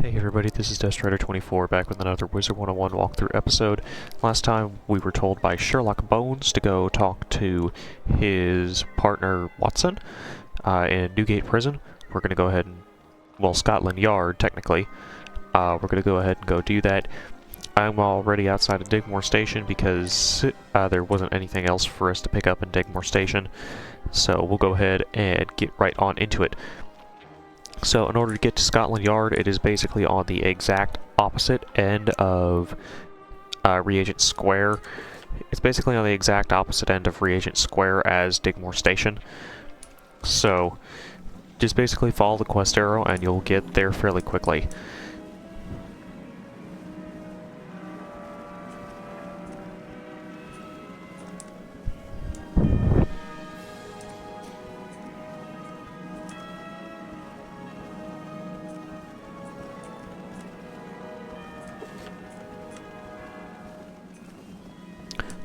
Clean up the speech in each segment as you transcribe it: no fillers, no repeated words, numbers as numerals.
Hey everybody, this is Destrider24 back with another Wizard101 walkthrough episode. Last time we were told by Sherlock Bones to go talk to his partner Watson in Newgate Prison. We're going to go ahead and, well, Scotland Yard technically. We're going to go ahead and go do that. I'm already outside of Digmore Station because there wasn't anything else for us to pick up in Digmore Station. So we'll go ahead and get right on into it. So in order to get to Scotland Yard, it is basically on the exact opposite end of Regent Square. It's basically on the exact opposite end of Regent Square as Digmore Station. So just basically follow the quest arrow and you'll get there fairly quickly.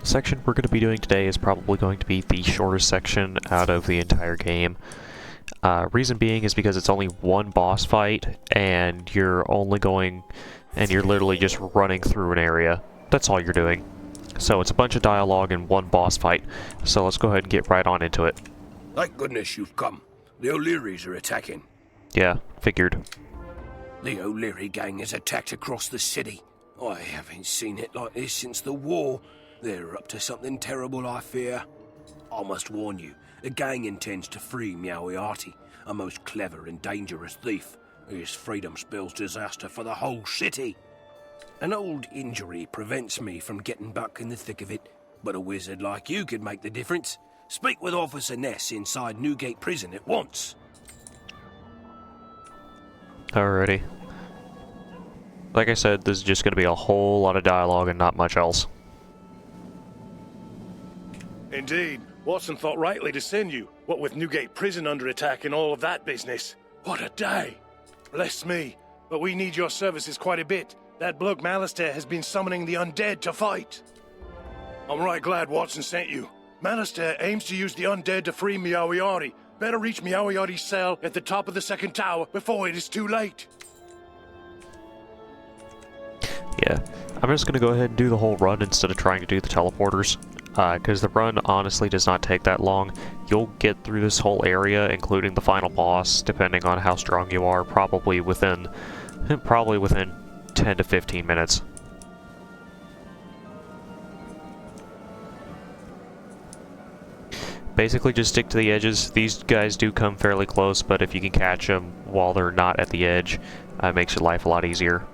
The section we're going to be doing today is probably going to be the shortest section out of the entire game. Reason being is because it's only one boss fight, and you're literally just running through an area. That's all you're doing. So it's a bunch of dialogue and one boss fight. So let's go ahead and get right on into it. Thank goodness you've come. The O'Learys are attacking. Yeah, figured. The O'Leary gang has attacked across the city. I haven't seen it like this since the war. They're up to something terrible, I fear. I must warn you, the gang intends to free Moriarty, a most clever and dangerous thief. His freedom spells disaster for the whole city. An old injury prevents me from getting back in the thick of it, but a wizard like you could make the difference. Speak with Officer Ness inside Newgate Prison at once. Alrighty. Like I said, this is just going to be a whole lot of dialogue and not much else. Indeed. Watson thought rightly to send you, what with Newgate Prison under attack and all of that business. What a day! Bless me, but we need your services quite a bit. That bloke Malastair has been summoning the undead to fight. I'm right glad Watson sent you. Malastair aims to use the undead to free Moriarty. Better reach Moriarty's cell at the top of the second tower before it is too late. Yeah, I'm just going to go ahead and do the whole run instead of trying to do the teleporters. Because the run honestly does not take that long. You'll get through this whole area, including the final boss, depending on how strong you are, probably within 10 to 15 minutes. Basically just stick to the edges. These guys do come fairly close, but if you can catch them while they're not at the edge, it makes your life a lot easier.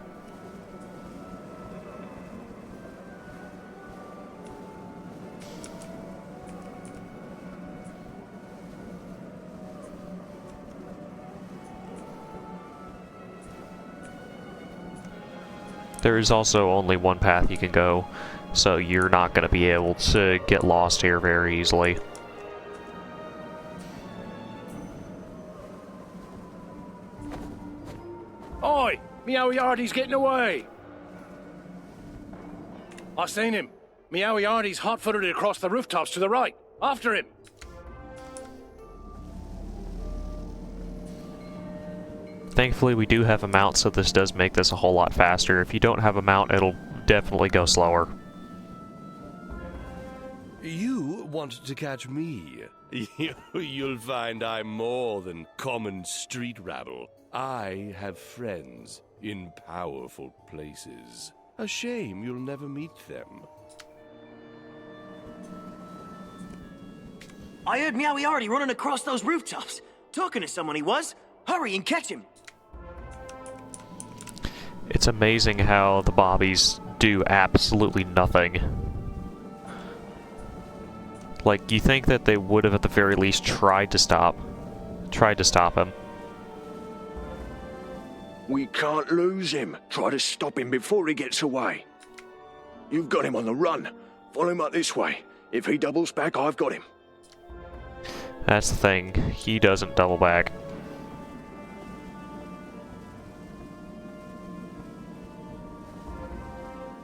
There is also only one path you can go, so you're not going to be able to get lost here very easily. Oi! Moriarty's getting away! I've seen him. Moriarty's hot-footed across the rooftops to the right. After him! Thankfully, we do have a mount, so this does make this a whole lot faster. If you don't have a mount, it'll definitely go slower. You want to catch me? You'll find I'm more than common street rabble. I have friends in powerful places. A shame you'll never meet them. I heard Moriarty running across those rooftops. Talking to someone he was. Hurry and catch him. It's amazing how the bobbies do absolutely nothing. Like, you think that they would have at the very least tried to stop him. We can't lose him. Try to stop him before he gets away. You've got him on the run. Follow him up this way. If he doubles back, I've got him. That's the thing. He doesn't double back.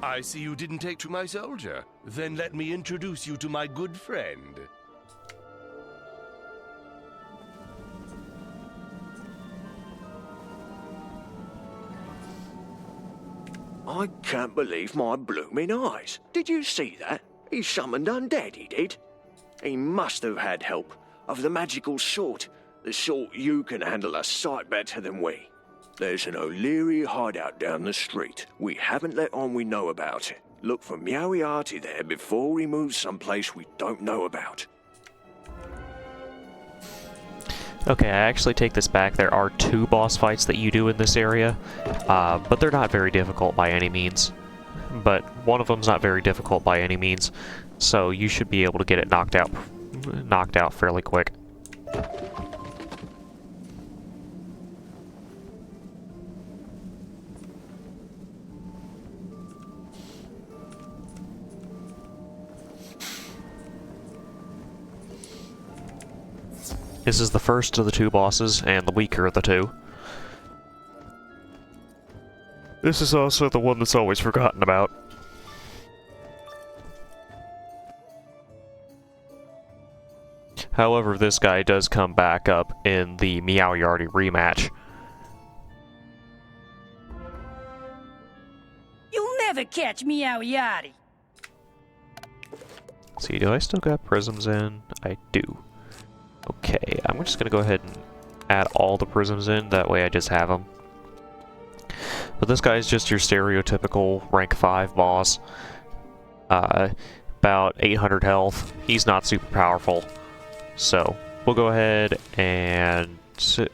I see you didn't take to my soldier. Then let me introduce you to my good friend. I can't believe my blooming eyes. Did you see that? He summoned undead, he did. He must have had help, of the magical sort. The sort you can handle a sight better than we. There's an O'Leary hideout down the street. We haven't let on we know about it. Look for Meowiarty there before we move someplace we don't know about. Okay, I actually take this back. There are 2 boss fights that you do in this area, but they're not very difficult by any means. But one of them's not very difficult by any means, so you should be able to get it knocked out fairly quick. This is the first of the 2 bosses, and the weaker of the 2. This is also the one that's always forgotten about. However, this guy does come back up in the Meowiarty rematch. You'll never catch Meowiarty. See, do I still got prisms in? I do. Okay, I'm just gonna go ahead and add all the prisms in, that way I just have them. But this guy is just your stereotypical rank 5 boss. About 800 health. He's not super powerful. So, we'll go ahead and... we'll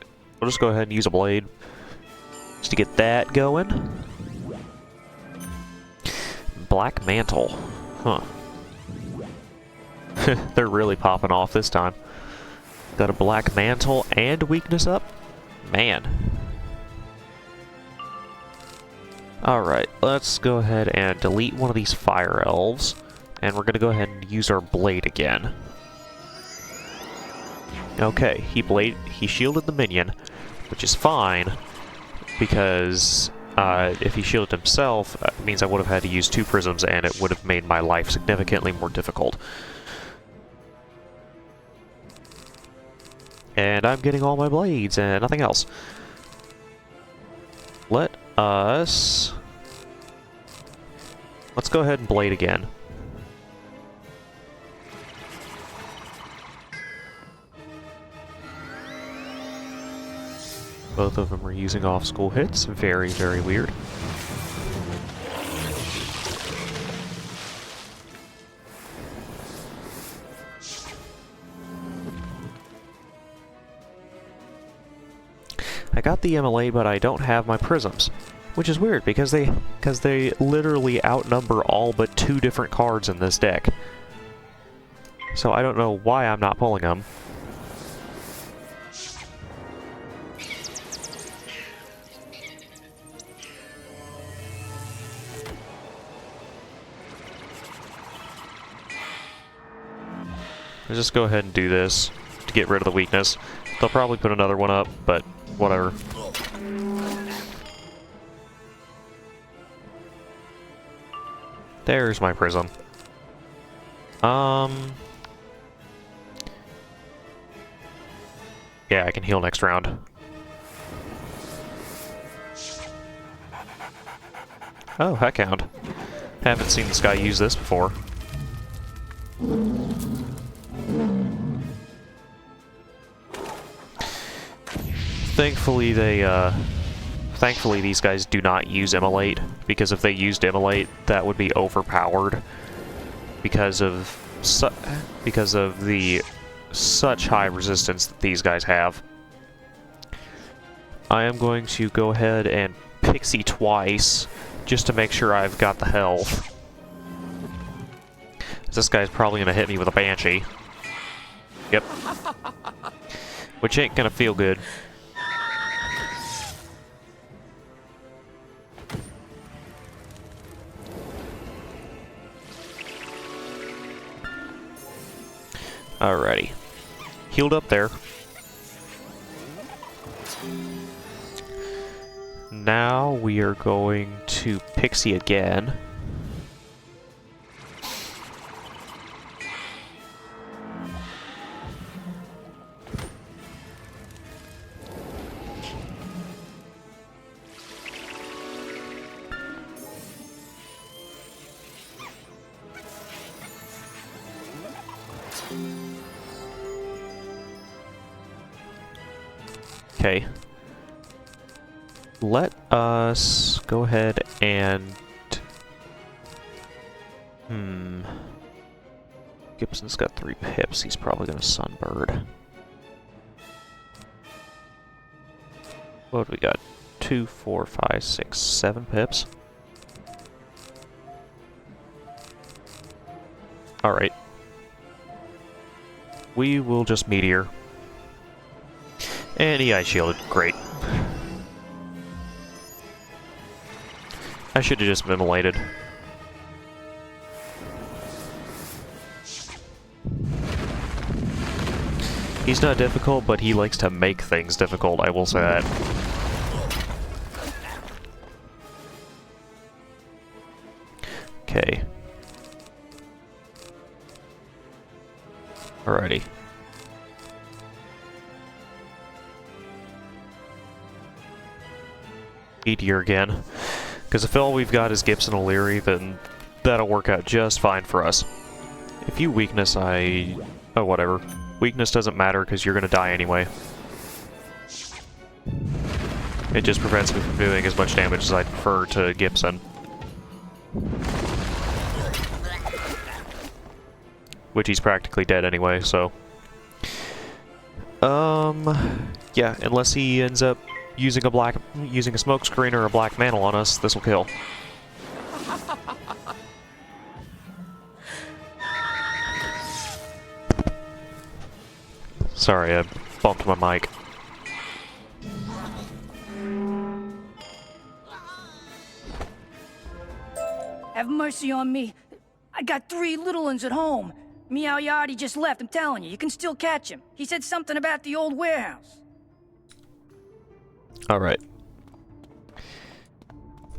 just go ahead and use a blade. Just to get that going. Black Mantle. Huh. They're really popping off this time. Got a Black Mantle and weakness up? Man. Alright, let's go ahead and delete one of these fire elves. And we're gonna go ahead and use our blade again. Okay, he shielded the minion, which is fine, because if he shielded himself, it means I would have had to use 2 prisms and it would have made my life significantly more difficult. And I'm getting all my blades and nothing else. Let's go ahead and blade again. Both of them are using off-school hits. Very, very weird. I got the MLA, but I don't have my prisms, which is weird because they literally outnumber all but 2 different cards in this deck. So I don't know why I'm not pulling them. Let's just go ahead and do this to get rid of the weakness. They'll probably put another one up, but whatever. There's my prism. Yeah, I can heal next round. Oh, Heckhound. Haven't seen this guy use this before. Thankfully these guys do not use Immolate, because if they used Immolate, that would be overpowered because of the such high resistance that these guys have. I am going to go ahead and pixie twice just to make sure I've got the health. This guy's probably gonna hit me with a Banshee. Yep. Which ain't gonna feel good. Alrighty. Healed up there. Now we are going to Pixie again. Okay. Let us go ahead and... Gibson's got 3 pips. He's probably going to Sunbird. What do we got? 2, 4, 5, 6, 7 pips. Alright. We will just Meteor. And he Ice Shielded. Great. I should have just Immolated. He's not difficult, but he likes to make things difficult, I will say that. Okay. Alrighty. Meteor again. Because if all we've got is Gibson O'Leary, then that'll work out just fine for us. If you weakness, oh, whatever. Weakness doesn't matter because you're going to die anyway. It just prevents me from doing as much damage as I prefer to Gibson. Which he's practically dead anyway, so... yeah, unless he ends up using a smoke screen or a black mantle on us, this will kill. Sorry, I bumped my mic. Have mercy on me. I got 3 little ones at home. Meow Yardie just left, I'm telling you. You can still catch him. He said something about the old warehouse. Alright.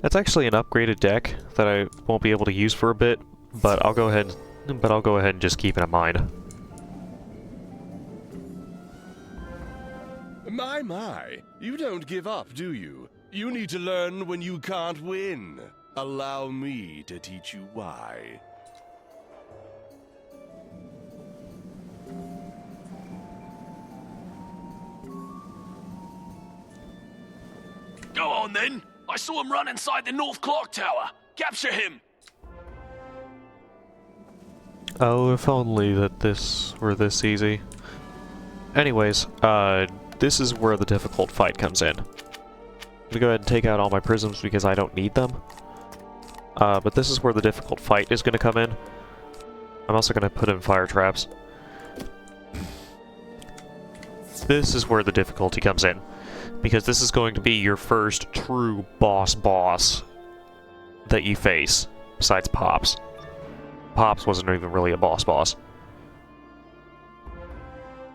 That's actually an upgraded deck that I won't be able to use for a bit, but I'll go ahead and just keep it in mind. My, you don't give up, do you? You need to learn when you can't win. Allow me to teach you why. Go on then. I saw him run inside the North Clock Tower. Capture him. Oh, if only that this were this easy. Anyways, this is where the difficult fight comes in. I'm gonna go ahead and take out all my prisms because I don't need them. But this is where the difficult fight is gonna come in. I'm also gonna put in fire traps. This is where the difficulty comes in. Because this is going to be your first true boss that you face, besides Pops. Pops wasn't even really a boss.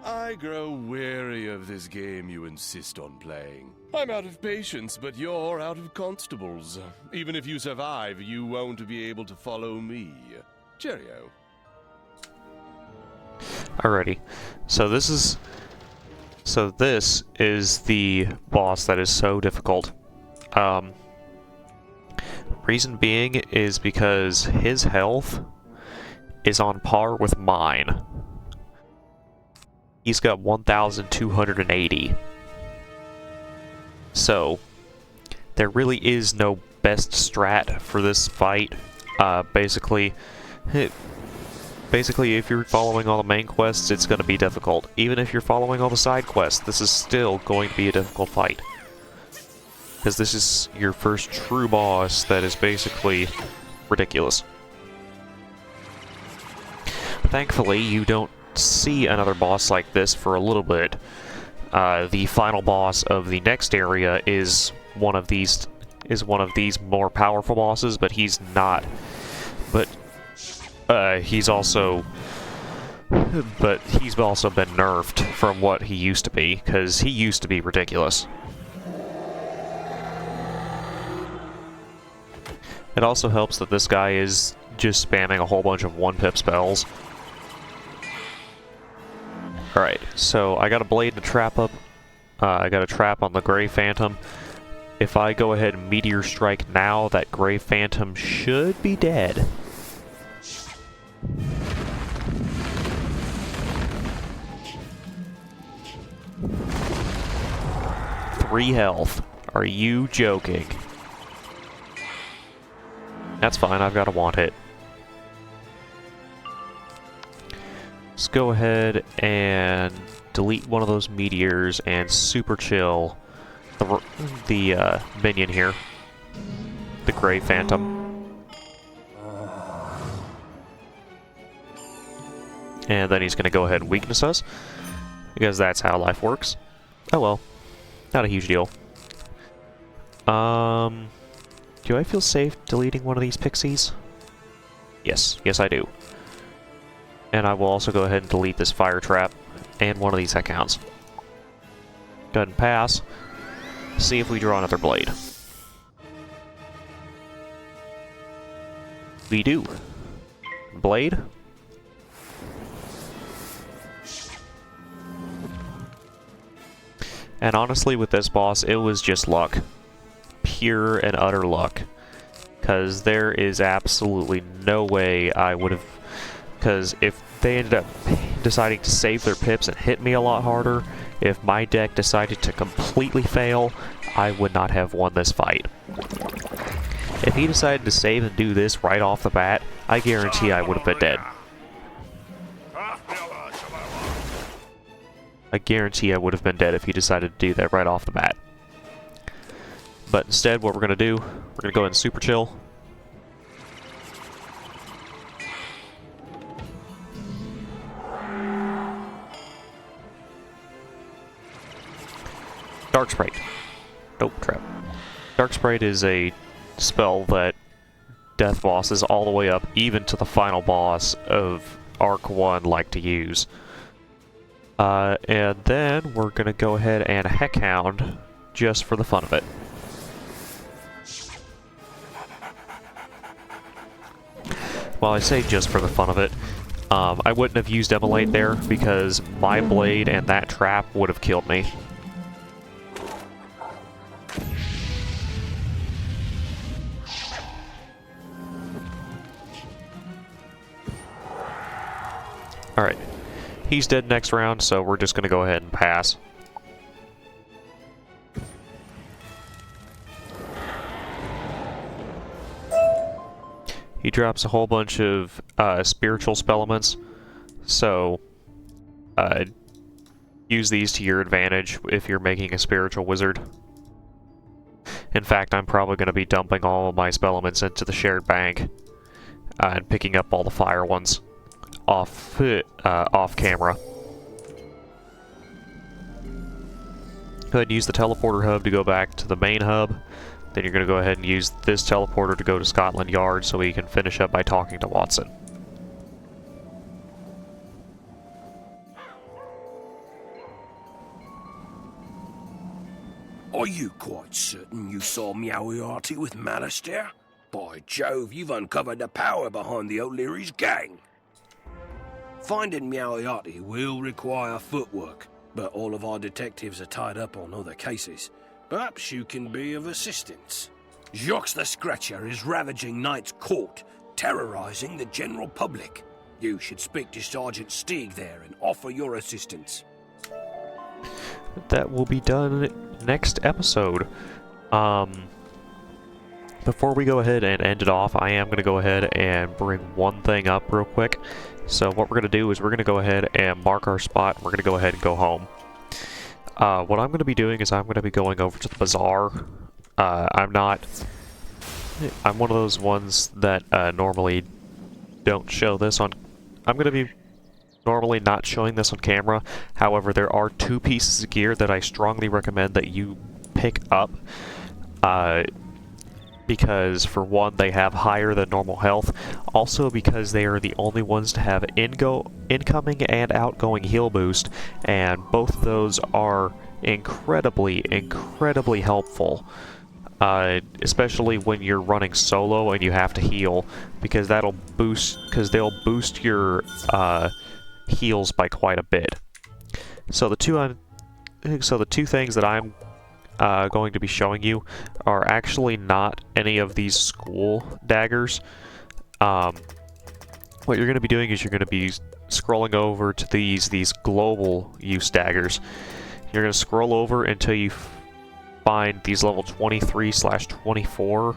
I grow weary of this game you insist on playing. I'm out of patience, but you're out of constables. Even if you survive, you won't be able to follow me. Cheerio. Alrighty. So this is the boss that is so difficult. Reason being is because his health is on par with mine. He's got 1,280. So, there really is no best strat for this fight. Basically, if you're following all the main quests, it's going to be difficult. Even if you're following all the side quests, this is still going to be a difficult fight. Because this is your first true boss that is basically ridiculous. Thankfully, you don't see another boss like this for a little bit. The final boss of the next area is one of these more powerful bosses, but he's not. He's also been nerfed from what he used to be, because he used to be ridiculous. It also helps that this guy is just spamming a whole bunch of 1-pip spells. Alright, so I got a blade and a trap up. I got a trap on the Grey Phantom. If I go ahead and Meteor Strike now, that Grey Phantom should be dead. 3 health. Are you joking? That's fine, I've got a want hit. Let's go ahead and delete one of those meteors and super chill the minion here. The Grey Phantom. And then he's going to go ahead and weakness us, because that's how life works. Oh well, not a huge deal. Do I feel safe deleting one of these pixies? Yes, yes I do. And I will also go ahead and delete this fire trap and one of these accounts. Go ahead and pass. See if we draw another blade. We do. Blade. And honestly, with this boss, it was just luck. Pure and utter luck. Because there is absolutely no way I would have... Because if they ended up deciding to save their pips and hit me a lot harder, if my deck decided to completely fail, I would not have won this fight. If he decided to save and do this right off the bat, I guarantee I would have been dead. I guarantee I would have been dead if he decided to do that right off the bat. But instead, what we're going to do, we're going to go ahead and super chill. Dark Sprite. Nope, trap. Dark Sprite is a spell that death bosses all the way up, even to the final boss of Arc 1, like to use. And then we're going to go ahead and Heckhound just for the fun of it. Well, I say just for the fun of it. I wouldn't have used Immolate there because my blade and that trap would have killed me. Alright. He's dead next round, so we're just going to go ahead and pass. He drops a whole bunch of spiritual spell elements, so use these to your advantage if you're making a spiritual wizard. In fact, I'm probably going to be dumping all of my spell elements into the shared bank and picking up all the fire ones off camera. Go ahead and use the teleporter hub to go back to the main hub. Then you're going to go ahead and use this teleporter to go to Scotland Yard so we can finish up by talking to Watson. Are you quite certain you saw Meowiarty with Malice there? By Jove, you've uncovered the power behind the O'Leary's gang. Finding Meowiarty will require footwork, but all of our detectives are tied up on other cases. Perhaps you can be of assistance. Jacques the Scratcher is ravaging Knight's Court, terrorizing the general public. You should speak to Sergeant Steeg there and offer your assistance. That will be done next episode. Before we go ahead and end it off, I am going to go ahead and bring one thing up real quick. So what we're going to do is we're going to go ahead and mark our spot. We're going to go ahead and go home. What I'm going to be doing is I'm going to be going over to the bazaar. I'm one of those ones that normally don't show this on... I'm going to be normally not showing this on camera. However, there are 2 pieces of gear that I strongly recommend that you pick up. Because, for one, they have higher than normal health. Also because they are the only ones to have incoming and outgoing heal boost. And both of those are incredibly, incredibly helpful. Especially when you're running solo and you have to heal. Because they'll boost your heals by quite a bit. So the two things that I'm going to be showing you are actually not any of these school daggers. What you're going to be doing is you're going to be scrolling over to these global use daggers. You're going to scroll over until you find these level 23/24,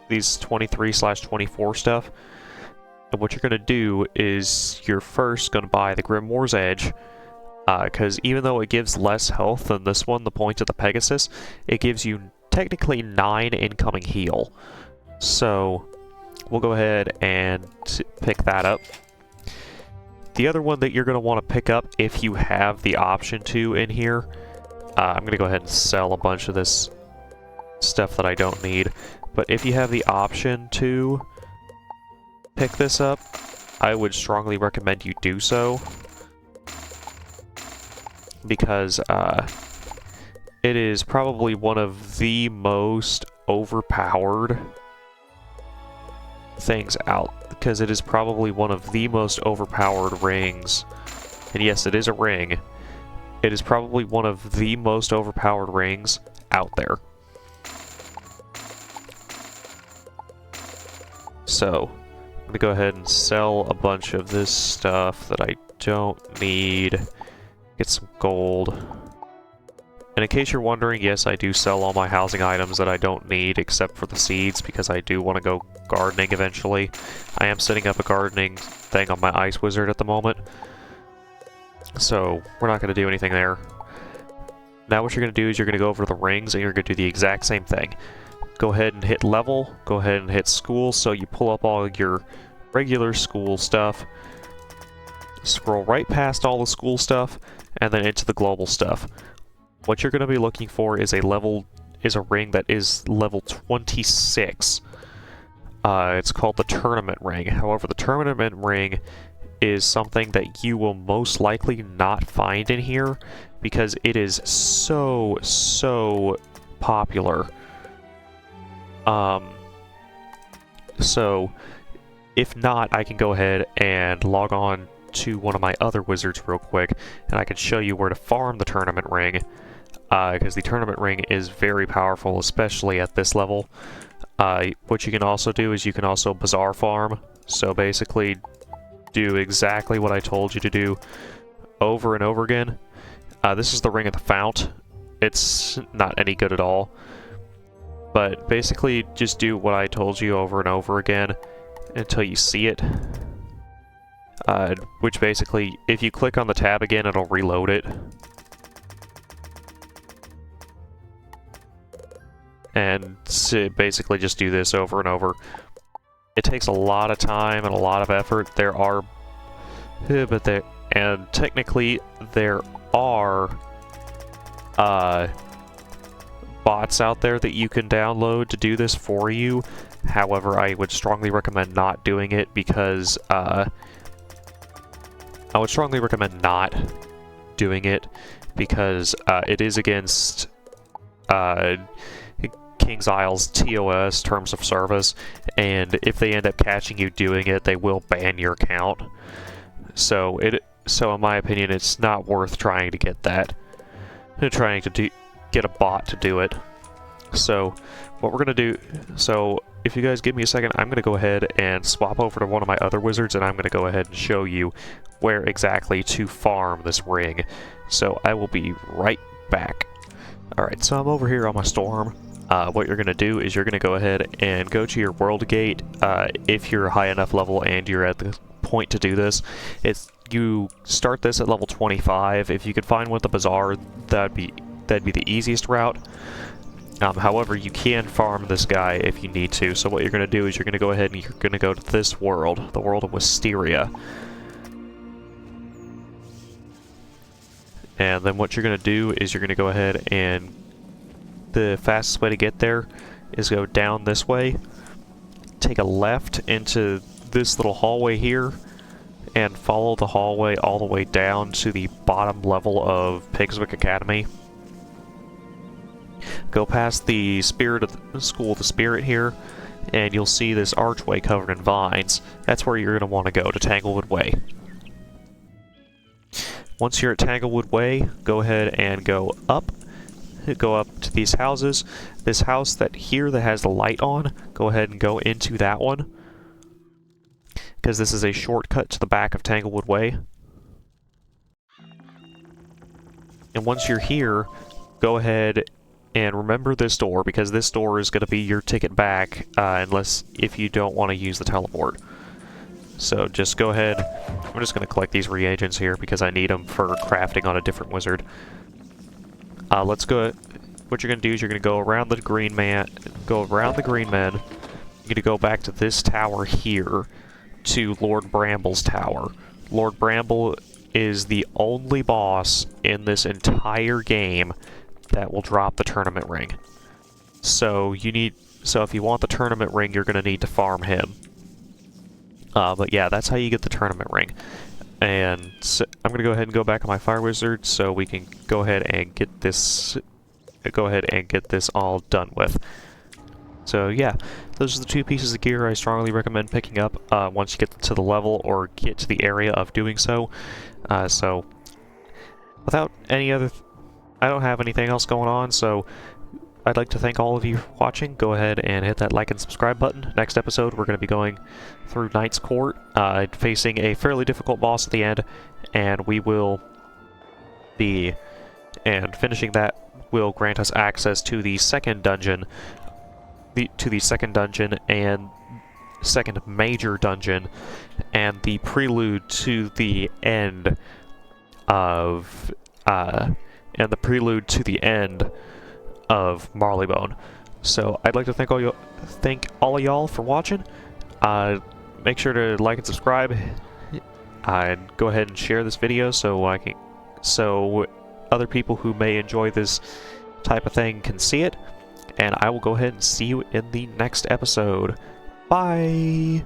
these 23/24 stuff. And what you're going to do is you're first going to buy the Grimoire's Edge, because even though it gives less health than this one, the Point of the Pegasus, it gives you technically 9 incoming heal. So we'll go ahead and pick that up. The other one that you're going to want to pick up, if you have the option to in here, I'm going to go ahead and sell a bunch of this stuff that I don't need, but if you have the option to pick this up, I would strongly recommend you do so, because it is probably one of the most overpowered things out, because it is probably one of the most overpowered rings. And yes, it is a ring. It is probably one of the most overpowered rings out there. So I'm gonna go ahead and sell a bunch of this stuff that I don't need, get some gold. And in case you're wondering, yes, I do sell all my housing items that I don't need except for the seeds, because I do want to go gardening eventually. I am setting up a gardening thing on my Ice Wizard at the moment, so we're not going to do anything there. Now what you're going to do is you're going to go over to the rings and you're going to do the exact same thing. Go ahead and hit level, go ahead and hit school, so you pull up all your regular school stuff, scroll right past all the school stuff, and then into the global stuff. What you're going to be looking for is a ring that is level 26. It's called the Tournament Ring. However, the Tournament Ring is something that you will most likely not find in here, because it is so popular. So if not, I can go ahead and log on to one of my other wizards real quick, and I can show you where to farm the Tournament Ring, because the Tournament Ring is very powerful, especially at this level. What you can also do is you can also bazaar farm, so basically do exactly what I told you to do over and over again. This is the Ring of the Fount. It's not any good at all, but basically just do what I told you over and over again until you see it. Which basically, if you click on the tab again, it'll reload it. And basically just do this over and over. It takes a lot of time and a lot of effort. And technically there are bots out there that you can download to do this for you. However, I would strongly recommend not doing it, because it is against King's Isle's TOS, Terms of Service, and if they end up catching you doing it, they will ban your account. So in my opinion, it's not worth trying to get that. Get a bot to do it. So what we're gonna do, if you guys give me a second, I'm gonna go ahead and swap over to one of my other wizards, and I'm gonna go ahead and show you where exactly to farm this ring. So I will be right back. Alright, so I'm over here on my storm. What you're gonna do is you're gonna go ahead and go to your world gate, if you're high enough level and you're at the point to do this. You start this at level 25. If you could find one at the bazaar, that'd be the easiest route. However, you can farm this guy if you need to. So what you're going to do is you're going to go ahead and you're going to go to this world, the world of Wisteria. And then what you're going to do is you're going to go ahead and the fastest way to get there is go down this way, take a left into this little hallway here, and follow the hallway all the way down to the bottom level of Pigswick Academy. Go past the School of the Spirit here, and you'll see this archway covered in vines. That's where you're going to want to go, to Tanglewood Way. Once you're at Tanglewood Way, go ahead and go up to these houses. This house that has the light on, go ahead and go into that one, because this is a shortcut to the back of Tanglewood Way. And once you're here, go ahead and remember this door, because this door is going to be your ticket back, if you don't want to use the teleport. So just go ahead. I'm just going to collect these reagents here because I need them for crafting on a different wizard. Let's go. What you're going to do is you're going to go around the green man. Go around the green men. You're going to go back to this tower here, to Lord Bramble's tower. Lord Bramble is the only boss in this entire game that will drop the tournament ring. So if you want the tournament ring, you're going to need to farm him. But yeah, that's how you get the tournament ring. And so I'm going to go ahead and go back on my Fire Wizard so we can go ahead and get this all done with. So yeah, those are the two pieces of gear I strongly recommend picking up once you get to the level or get to the area of doing so. So without any other... I don't have anything else going on, so I'd like to thank all of you for watching. Go ahead and hit that like and subscribe button. Next episode, we're going to be going through Knight's Court, facing a fairly difficult boss at the end, and we will be... And finishing that will grant us access to the second dungeon, and second major dungeon, and the prelude to the end of Marleybone. So I'd like to thank all of y'all for watching. Make sure to like and subscribe. Go ahead and share this video so other people who may enjoy this type of thing can see it. And I will go ahead and see you in the next episode. Bye!